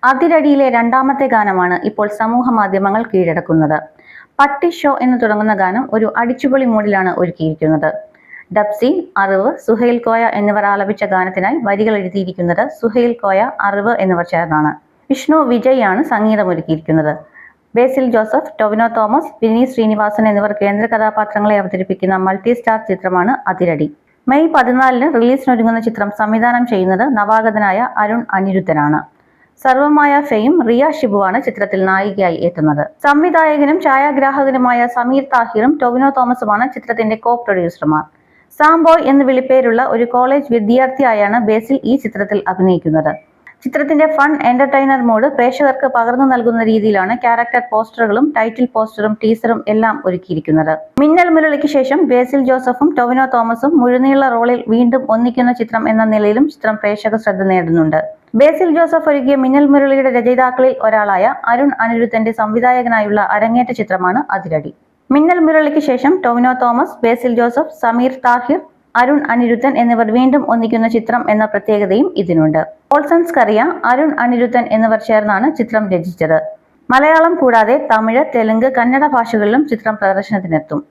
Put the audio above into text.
അതിരടിയിലെ രണ്ടാമത്തെ ഗാനമാണ് ഇപ്പോൾ സമൂഹ മാധ്യമങ്ങൾ കീഴടക്കുന്നത്. പട്ടി ഷോ എന്ന് തുടങ്ങുന്ന ഗാനം ഒരു അടിച്ചുപൊളി മൂഡിലാണ് ഒരുക്കിയിരിക്കുന്നത്. ഡബ്സി, അറിവ്, സുഹൈൽ കോയ എന്നിവർ ആലപിച്ച ഗാനത്തിനായി വരികൾ എഴുതിയിരിക്കുന്നത് സുഹൈൽ കോയ, അറിവ് എന്നിവർ ചേർന്നാണ്. വിഷ്ണു വിജയ് ആണ് സംഗീതമൊരുക്കിയിരിക്കുന്നത്. ബേസിൽ ജോസഫ്, ടൊവിനോ തോമസ്, വിനീത് ശ്രീനിവാസൻ എന്നിവർ കേന്ദ്ര കഥാപാത്രങ്ങളെ അവതരിപ്പിക്കുന്ന മൾട്ടി സ്റ്റാർ ചിത്രമാണ് അതിരടി. മെയ് 14 റിലീസിനൊരുങ്ങുന്ന ചിത്രം സംവിധാനം ചെയ്യുന്നത് നവാഗതനായ അരുൺ അനിരുദ്ധനാണ്. സർവമായ ഫെയും റിയ ഷിബുവാണ് ചിത്രത്തിൽ നായികയായി എത്തുന്നത്. സംവിധായകനും ഛായാഗ്രാഹകനുമായ സമീർ താഹിറും ടൊവിനോ തോമസുമാണ് ചിത്രത്തിന്റെ കോ പ്രൊഡ്യൂസർമാർ. സാംബോയ് എന്ന് വിളിപ്പേരുള്ള ഒരു കോളേജ് വിദ്യാർത്ഥിയായാണ് ബേസിൽ ഈ ചിത്രത്തിൽ അഭിനയിക്കുന്നത്. ചിത്രത്തിന്റെ ഫൺ എന്റർടൈനർ മോഡ് പ്രേക്ഷകർക്ക് പകർന്നു നൽകുന്ന രീതിയിലാണ് ക്യാരക്ടർ പോസ്റ്ററുകളും ടൈറ്റിൽ പോസ്റ്ററും ടീസറും എല്ലാം ഒരുക്കിയിരിക്കുന്നത്. മിന്നൽ മുരളിക്ക് ശേഷം ബേസിൽ ജോസഫും ടൊവിനോ തോമസും മുഴുനീള റോളിൽ വീണ്ടും ഒന്നിക്കുന്ന ചിത്രം എന്ന നിലയിലും ചിത്രം പ്രേക്ഷക ശ്രദ്ധ നേടുന്നുണ്ട്. ബേസിൽ ജോസഫ് ഒരുക്കിയ മിന്നൽ മുരളിയുടെ രചയിതാക്കളിൽ ഒരാളായ അരുൺ അനിരുദ്ധന്റെ സംവിധായകനായുള്ള അരങ്ങേറ്റ ചിത്രമാണ് അതിരടി. മിന്നൽ മുരളിക്ക് ശേഷം ടൊവിനോ തോമസ്, ബേസിൽ ജോസഫ്, സമീർ താഹിർ, അരുൺ അനിരുദ്ധൻ എന്നിവർ വീണ്ടും ഒന്നിക്കുന്ന ചിത്രം എന്ന പ്രത്യേകതയും ഇതിനുണ്ട്. ഓൾസൺസ് കറിയ, അരുൺ അനിരുദ്ധൻ എന്നിവർ ചേർന്നാണ് ചിത്രം രചിച്ചത്. മലയാളം കൂടാതെ തമിഴ്, തെലുങ്ക്, കന്നഡ ഭാഷകളിലും ചിത്രം പ്രദർശനത്തിനെത്തും.